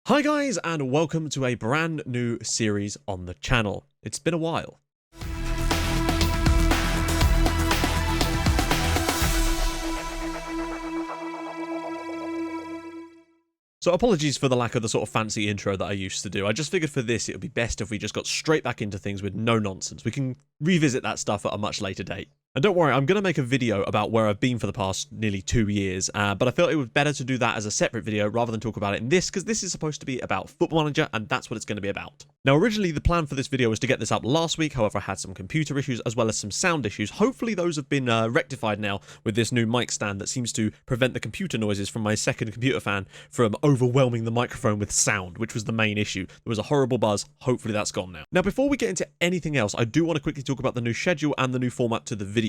Hi guys, and welcome to a brand new series on the channel. It's been a while. So apologies for the lack of the sort of fancy intro that I used to do. I just figured for this it would be best if we just got straight back into things with no nonsense. We can revisit that stuff at a much later date. And don't worry, I'm going to make a video about where I've been for the past nearly 2 years, but I felt it was better to do that as a separate video rather than talk about it in this, because this is supposed to be about Football Manager, and that's what it's going to be about. Now, originally, the plan for this video was to get this up last week, however, I had some computer issues as well as some sound issues. Hopefully, those have been rectified now with this new mic stand that seems to prevent the computer noises from my second computer fan from overwhelming the microphone with sound, which was the main issue. There was a horrible buzz. Hopefully, that's gone now. Now, before we get into anything else, I do want to quickly talk about the new schedule and the new format to the videos.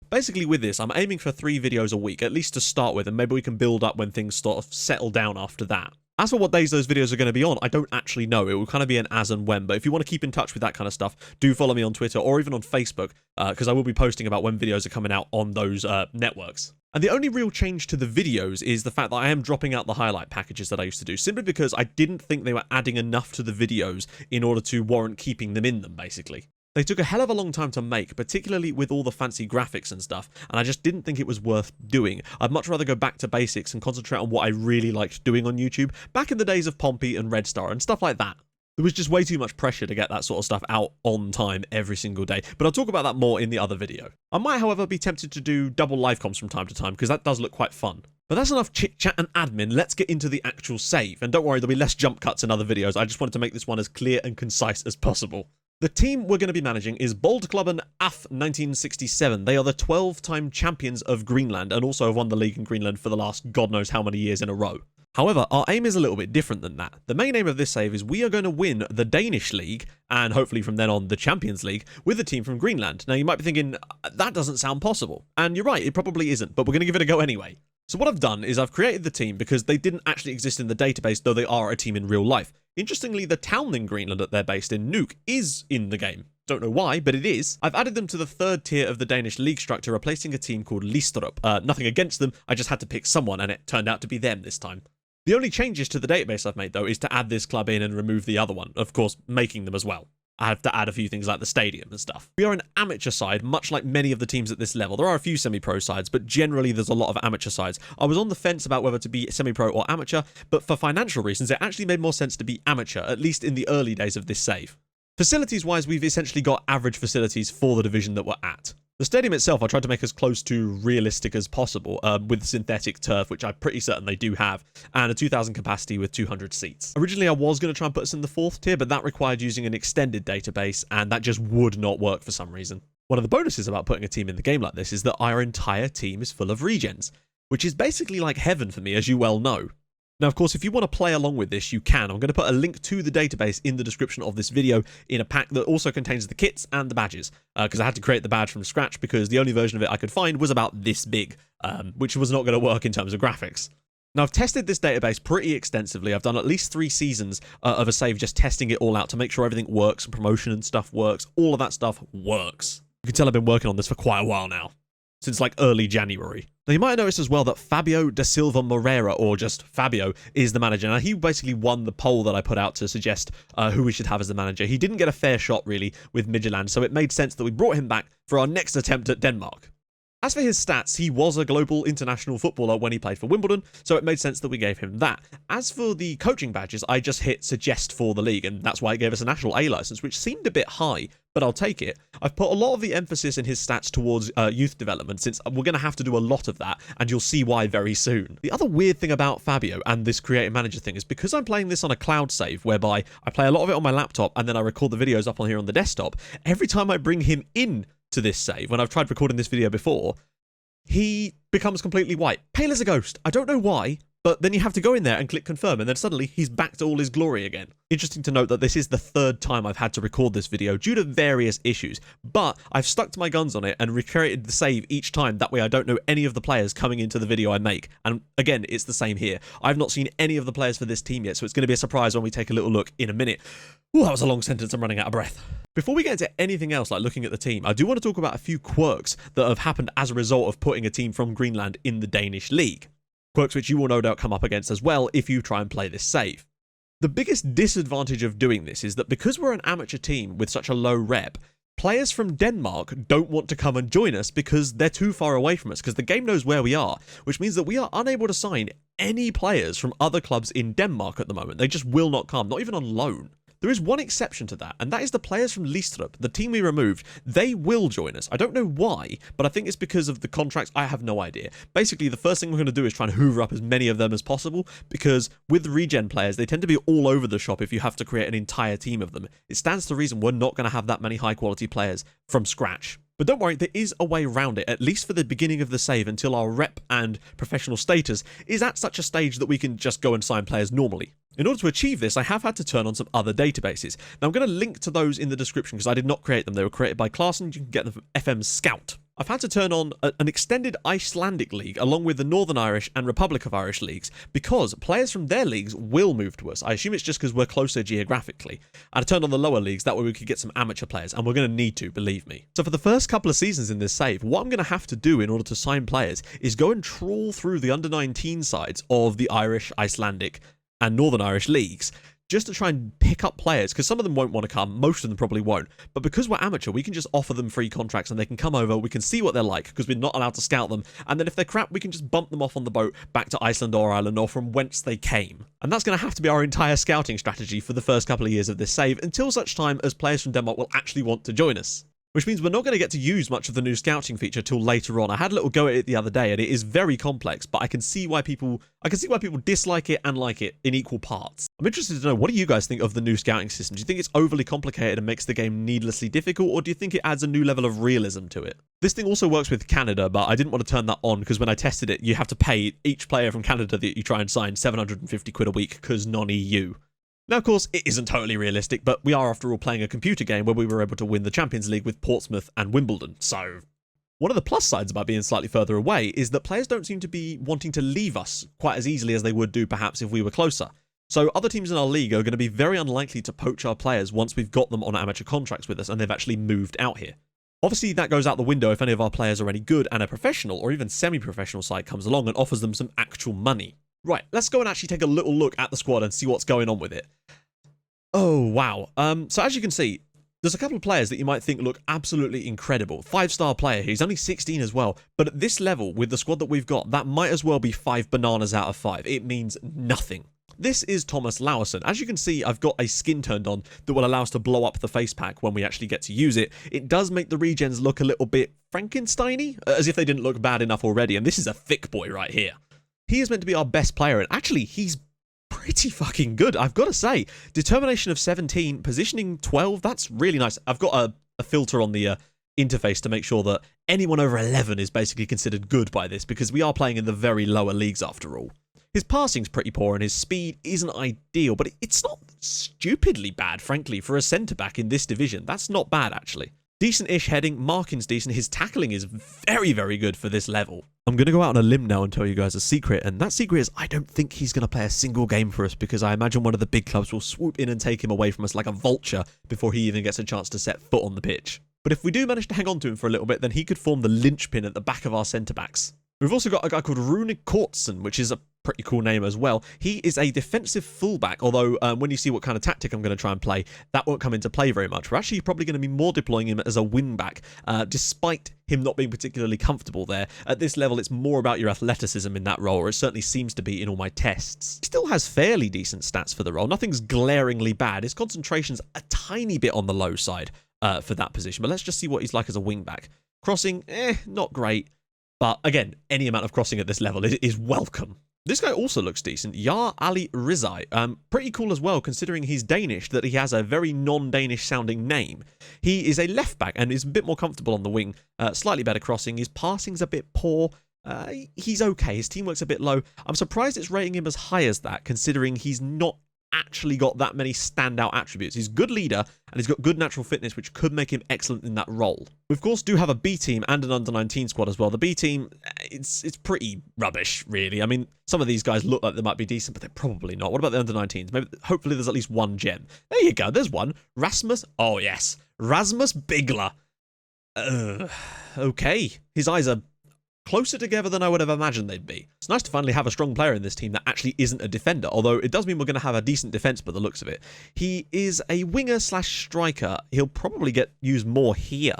Basically with this, I'm aiming for 3 videos a week, at least to start with, and maybe we can build up when things sort of settle down after that. As for what days those videos are going to be on, I don't actually know. It will kind of be an as and when, but if you want to keep in touch with that kind of stuff, do follow me on Twitter or even on Facebook, because I will be posting about when videos are coming out on those networks. And the only real change to the videos is the fact that I am dropping out the highlight packages that I used to do, simply because I didn't think they were adding enough to the videos in order to warrant keeping them in them, basically. They took a hell of a long time to make, particularly with all the fancy graphics and stuff, and I just didn't think it was worth doing. I'd much rather go back to basics and concentrate on what I really liked doing on YouTube, back in the days of Pompey and Red Star and stuff like that. There was just way too much pressure to get that sort of stuff out on time every single day, but I'll talk about that more in the other video. I might, however, be tempted to do double live comms from time to time, because that does look quite fun. But that's enough chit-chat and admin. Let's get into the actual save. And don't worry, there'll be less jump cuts in other videos. I just wanted to make this one as clear and concise as possible. The team we're going to be managing is Boldklubben AF 1967. They are the 12-time champions of Greenland and also have won the league in Greenland for the last God knows how many years in a row. However, our aim is a little bit different than that. The main aim of this save is we are going to win the Danish league and hopefully from then on the Champions League with a team from Greenland. Now you might be thinking, that doesn't sound possible. And you're right, it probably isn't, but we're going to give it a go anyway. So what I've done is I've created the team because they didn't actually exist in the database, though they are a team in real life. Interestingly, the town in Greenland that they're based in, Nuuk, is in the game. Don't know why, but it is. I've added them to the 3rd tier of the Danish league structure, replacing a team called Listrup. Nothing against them, I just had to pick someone, and it turned out to be them this time. The only changes to the database I've made, though, is to add this club in and remove the other one, of course, making them as well. I have to add a few things like the stadium and stuff. We are an amateur side, much like many of the teams at this level. There are a few semi-pro sides, but generally there's a lot of amateur sides. I was on the fence about whether to be semi-pro or amateur, but for financial reasons, it actually made more sense to be amateur, at least in the early days of this save. Facilities-wise, we've essentially got average facilities for the division that we're at. The stadium itself, I tried to make as close to realistic as possible, with synthetic turf, which I'm pretty certain they do have, and a 2,000 capacity with 200 seats. Originally, I was going to try and put us in the 4th tier, but that required using an extended database, and that just would not work for some reason. One of the bonuses about putting a team in the game like this is that our entire team is full of regens, which is basically like heaven for me, as you well know. Now, of course, if you want to play along with this, you can. I'm going to put a link to the database in the description of this video in a pack that also contains the kits and the badges, because I had to create the badge from scratch because the only version of it I could find was about this big, which was not going to work in terms of graphics. Now, I've tested this database pretty extensively. I've done at least 3 seasons of a save just testing it all out to make sure everything works, and promotion and stuff works. All of that stuff works. You can tell I've been working on this for quite a while now. Since like early January. Now you might have noticed as well that Fabio da Silva Moreira, or just Fabio, is the manager. Now he basically won the poll that I put out to suggest who we should have as the manager. He didn't get a fair shot really with Midtjylland, so it made sense that we brought him back for our next attempt at Denmark. As for his stats, he was a global international footballer when he played for Wimbledon, so it made sense that we gave him that. As for the coaching badges, I just hit suggest for the league, and that's why it gave us a national A license, which seemed a bit high, but I'll take it. I've put a lot of the emphasis in his stats towards youth development, since we're going to have to do a lot of that, and you'll see why very soon. The other weird thing about Fabio and this creative manager thing is because I'm playing this on a cloud save, whereby I play a lot of it on my laptop, and then I record the videos up on here on the desktop, every time I bring him in to this save, when I've tried recording this video before, he becomes completely white. Pale as a ghost. I don't know why, but then you have to go in there and click confirm, and then suddenly he's back to all his glory again. Interesting to note that this is the 3rd time I've had to record this video due to various issues, but I've stuck to my guns on it and recreated the save each time. That way I don't know any of the players coming into the video I make. And again, it's the same here. I've not seen any of the players for this team yet, so it's going to be a surprise when we take a little look in a minute. Ooh, that was a long sentence. I'm running out of breath. Before we get into anything else like looking at the team, I do want to talk about a few quirks that have happened as a result of putting a team from Greenland in the Danish league. Quirks which you will no doubt come up against as well if you try and play this save. The biggest disadvantage of doing this is that because we're an amateur team with such a low rep, players from Denmark don't want to come and join us because they're too far away from us, because the game knows where we are, which means that we are unable to sign any players from other clubs in Denmark at the moment. They just will not come, not even on loan. There is one exception to that, and that is the players from Listrup, the team we removed. They will join us. I don't know why, but I think it's because of the contracts. I have no idea. Basically, the first thing we're going to do is try and hoover up as many of them as possible, because with regen players, they tend to be all over the shop if you have to create an entire team of them. It stands to reason we're not going to have that many high-quality players from scratch. But don't worry, there is a way around it, at least for the beginning of the save, until our rep and professional status is at such a stage that we can just go and sign players normally. In order to achieve this, I have had to turn on some other databases. Now, I'm going to link to those in the description because I did not create them. They were created by Clarkson. You can get them from FM Scout. I've had to turn on an extended Icelandic league along with the Northern Irish and Republic of Irish leagues because players from their leagues will move to us. I assume it's just because we're closer geographically. And I turned on the lower leagues, that way we could get some amateur players, and we're going to need to, believe me. So for the first couple of seasons in this save, what I'm going to have to do in order to sign players is go and trawl through the under-19 sides of the Irish, Icelandic, and Northern Irish leagues, just to try and pick up players, because some of them won't want to come, most of them probably won't, but because we're amateur, we can just offer them free contracts and they can come over, we can see what they're like, because we're not allowed to scout them, and then if they're crap, we can just bump them off on the boat back to Iceland or Ireland, or from whence they came. And that's going to have to be our entire scouting strategy for the first couple of years of this save, until such time as players from Denmark will actually want to join us. Which means we're not going to get to use much of the new scouting feature till later on. I had a little go at it the other day, and it is very complex, but I can see why people dislike it and like it in equal parts. I'm interested to know, what do you guys think of the new scouting system? Do you think it's overly complicated and makes the game needlessly difficult, or do you think it adds a new level of realism to it? This thing also works with Canada, but I didn't want to turn that on because when I tested it, you have to pay each player from Canada that you try and sign 750 quid a week because non-EU. Now, of course, it isn't totally realistic, but we are, after all, playing a computer game where we were able to win the Champions League with Portsmouth and Wimbledon, so one of the plus sides about being slightly further away is that players don't seem to be wanting to leave us quite as easily as they would do perhaps if we were closer. So other teams in our league are going to be very unlikely to poach our players once we've got them on amateur contracts with us and they've actually moved out here. Obviously, that goes out the window if any of our players are any good and a professional or even semi-professional side comes along and offers them some actual money. Right, let's go and actually take a little look at the squad and see what's going on with it. Oh, wow. So as you can see, there's a couple of players that you might think look absolutely incredible. 5-star player here. He's only 16 as well. But at this level, with the squad that we've got, that might as well be 5 bananas out of 5. It means nothing. This is Thomas Laursen. As you can see, I've got a skin turned on that will allow us to blow up the face pack when we actually get to use it. It does make the regens look a little bit Frankenstein-y, as if they didn't look bad enough already. And this is a thick boy right here. He is meant to be our best player, and actually, he's pretty fucking good, I've got to say. Determination of 17, positioning 12, that's really nice. I've got a filter on the interface to make sure that anyone over 11 is basically considered good by this, because we are playing in the very lower leagues after all. His passing's pretty poor and his speed isn't ideal, but it's not stupidly bad, frankly, for a centre-back in this division. That's not bad, actually. Decent-ish heading, marking's decent, his tackling is very, very good for this level. I'm going to go out on a limb now and tell you guys a secret, and that secret is I don't think he's going to play a single game for us because I imagine one of the big clubs will swoop in and take him away from us like a vulture before he even gets a chance to set foot on the pitch. But if we do manage to hang on to him for a little bit, then he could form the linchpin at the back of our centre-backs. We've also got a guy called Rune Kortsen, which is a pretty cool name as well. He is a defensive fullback, although when you see what kind of tactic I'm going to try and play, that won't come into play very much. We're actually probably going to be more deploying him as a wing-back, despite him not being particularly comfortable there. At this level, it's more about your athleticism in that role, or it certainly seems to be in all my tests. He still has fairly decent stats for the role. Nothing's glaringly bad. His concentration's a tiny bit on the low side for that position, but let's just see what he's like as a wing-back. Crossing, not great. But again, any amount of crossing at this level is welcome. This guy also looks decent. Yar Ali Rizai. Pretty cool as well, considering he's Danish, that he has a very non-Danish sounding name. He is a left back and is a bit more comfortable on the wing. Slightly better crossing. His passing's a bit poor. He's okay. His teamwork's a bit low. I'm surprised it's rating him as high as that, considering he's not actually got that many standout attributes. He's a good leader and he's got good natural fitness, which could make him excellent in that role. We of course do have a B team and an under-19 squad as well. The B team, it's pretty rubbish, really. I mean, some of these guys look like they might be decent, but they're probably not. What about the under-19s? Maybe, hopefully there's at least one gem. There you go, there's one. Rasmus, oh yes, Rasmus Bigler. Okay, his eyes are closer together than I would have imagined they'd be. It's nice to finally have a strong player in this team that actually isn't a defender, although it does mean we're going to have a decent defense by the looks of it. He is a winger/striker. He'll probably get used more here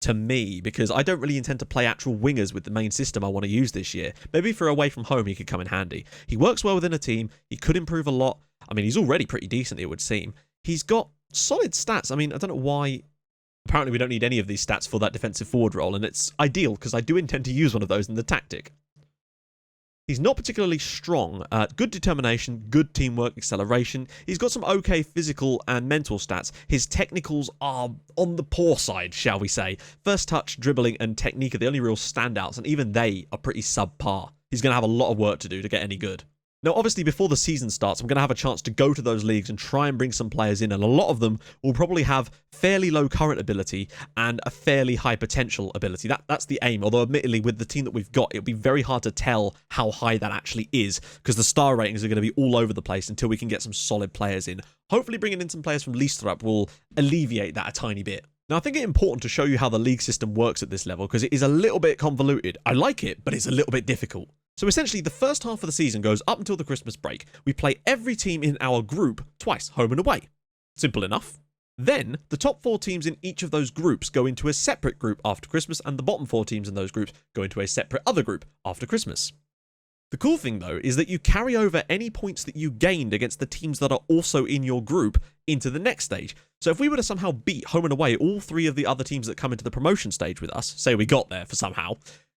to me, because I don't really intend to play actual wingers with the main system I want to use this year. Maybe for away from home he could come in handy. He works well within a team. He could improve a lot. I mean, he's already pretty decent, it would seem. He's got solid stats. I mean, I don't know why. Apparently we don't need any of these stats for that defensive forward role, and it's ideal because I do intend to use one of those in the tactic. He's not particularly strong. Good determination, good teamwork, acceleration. He's got some okay physical and mental stats. His technicals are on the poor side, shall we say. First touch, dribbling, and technique are the only real standouts, and even they are pretty subpar. He's going to have a lot of work to do to get any good. Now, obviously, before the season starts, I'm going to have a chance to go to those leagues and try and bring some players in, and a lot of them will probably have fairly low current ability and a fairly high potential ability. That's the aim, although admittedly, with the team that we've got, it'll be very hard to tell how high that actually is, because the star ratings are going to be all over the place until we can get some solid players in. Hopefully, bringing in some players from Leicester will alleviate that a tiny bit. Now, I think it's important to show you how the league system works at this level, because it is a little bit convoluted. I like it, but it's a little bit difficult. So essentially, the first half of the season goes up until the Christmas break. We play every team in our group twice, home and away. Simple enough. Then, the top 4 teams in each of those groups go into a separate group after Christmas, and the bottom 4 teams in those groups go into a separate other group after Christmas. The cool thing, though, is that you carry over any points that you gained against the teams that are also in your group into the next stage. So if we were to somehow beat home and away all 3 of the other teams that come into the promotion stage with us, say we got there for somehow,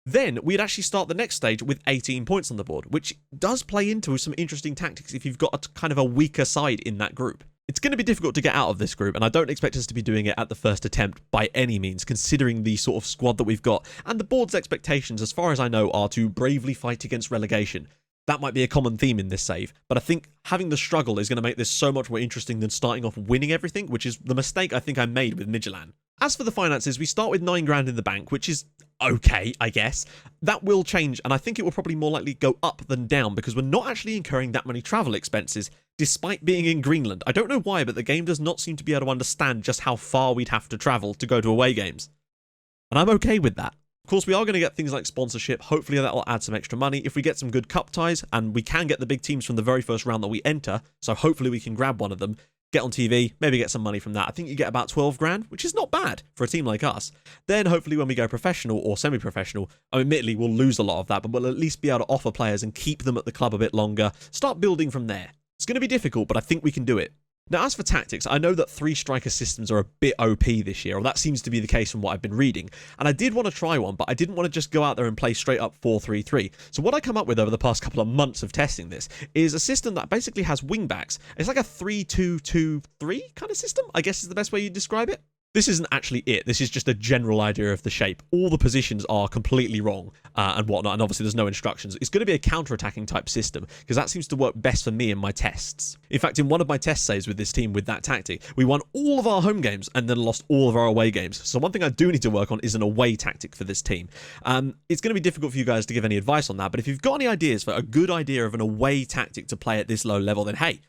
then we'd actually start the next stage with 18 points on the board, which does play into some interesting tactics if you've got a kind of a weaker side in that group. It's going to be difficult to get out of this group, and I don't expect us to be doing it at the first attempt by any means, considering the sort of squad that we've got. And the board's expectations, as far as I know, are to bravely fight against relegation. That might be a common theme in this save, but I think having the struggle is going to make this so much more interesting than starting off winning everything, which is the mistake I think I made with Midtjylland. As for the finances, we start with 9 grand in the bank, which is okay, I guess. That will change, and I think it will probably more likely go up than down, because we're not actually incurring that many travel expenses, despite being in Greenland. I don't know why, but the game does not seem to be able to understand just how far we'd have to travel to go to away games. And I'm okay with that. Of course, we are going to get things like sponsorship. Hopefully that will add some extra money. If we get some good cup ties, and we can get the big teams from the very first round that we enter, so hopefully we can grab one of them, get on TV, maybe get some money from that. I think you get about 12 grand, which is not bad for a team like us. Then hopefully when we go professional or semi-professional, admittedly we'll lose a lot of that, but we'll at least be able to offer players and keep them at the club a bit longer. Start building from there. It's going to be difficult, but I think we can do it. Now, as for tactics, I know that 3 striker systems are a bit OP this year, or that seems to be the case from what I've been reading, and I did want to try one, but I didn't want to just go out there and play straight up 4-3-3. So what I come up with over the past couple of months of testing this is a system that basically has wingbacks. It's like a 3-2-2-3 kind of system, I guess is the best way you describe it. This isn't actually it. This is just a general idea of the shape. All the positions are completely wrong and whatnot, and obviously there's no instructions. It's going to be a counter-attacking type system, because that seems to work best for me in my tests. In fact, in one of my test saves with this team with that tactic, we won all of our home games and then lost all of our away games. So one thing I do need to work on is an away tactic for this team. It's going to be difficult for you guys to give any advice on that, but if you've got any ideas for a good idea of an away tactic to play at this low level, then hey,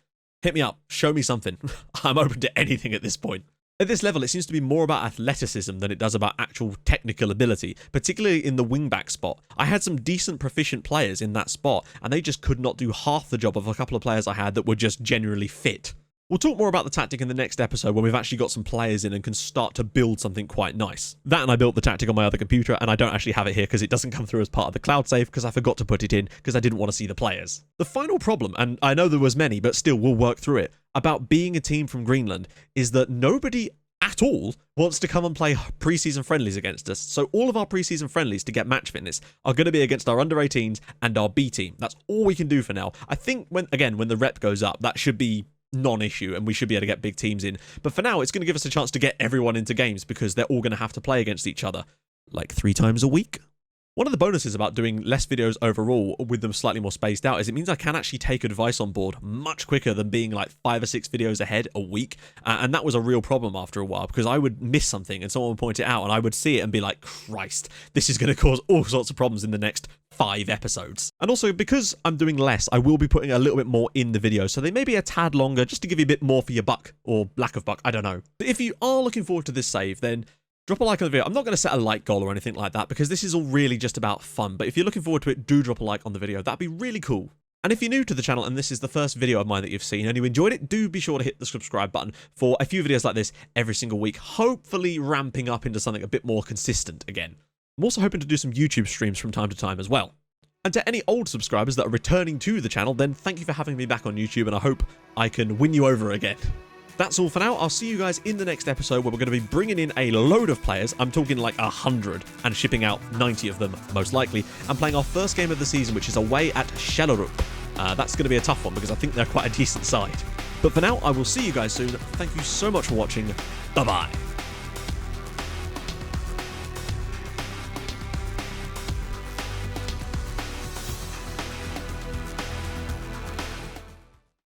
hit me up. Show me something. I'm open to anything at this point. At this level, it seems to be more about athleticism than it does about actual technical ability, particularly in the wingback spot. I had some decent proficient players in that spot, and they just could not do half the job of a couple of players I had that were just generally fit. We'll talk more about the tactic in the next episode when we've actually got some players in and can start to build something quite nice. That, and I built the tactic on my other computer, and I don't actually have it here because it doesn't come through as part of the cloud save because I forgot to put it in because I didn't want to see the players. The final problem, and I know there was many, but still we'll work through it, about being a team from Greenland is that nobody at all wants to come and play preseason friendlies against us. So all of our preseason friendlies to get match fitness are going to be against our under 18s and our B team. That's all we can do for now. I think when the rep goes up, that should be non-issue and we should be able to get big teams in. But for now, it's going to give us a chance to get everyone into games because they're all going to have to play against each other like 3 times a week. One of the bonuses about doing less videos overall with them slightly more spaced out is it means I can actually take advice on board much quicker than being like 5 or 6 videos ahead a week. And that was a real problem after a while because I would miss something and someone would point it out and I would see it and be like, Christ, this is going to cause all sorts of problems in the next 5 episodes. And also because I'm doing less, I will be putting a little bit more in the video. So they may be a tad longer just to give you a bit more for your buck or lack of buck. I don't know. But if you are looking forward to this save, then Drop a like on the video. I'm not going to set a like goal or anything like that because this is all really just about fun. But if you're looking forward to it, do drop a like on the video. That'd be really cool. And if you're new to the channel and this is the first video of mine that you've seen and you enjoyed it, do be sure to hit the subscribe button for a few videos like this every single week, hopefully ramping up into something a bit more consistent again. I'm also hoping to do some YouTube streams from time to time as well. And to any old subscribers that are returning to the channel, then thank you for having me back on YouTube and I hope I can win you over again. That's all for now. I'll see you guys in the next episode where we're going to be bringing in a load of players. I'm talking like 100 and shipping out 90 of them most likely and playing our first game of the season, which is away at Shellerup. That's going to be a tough one because I think they're quite a decent side. But for now, I will see you guys soon. Thank you so much for watching. Bye-bye.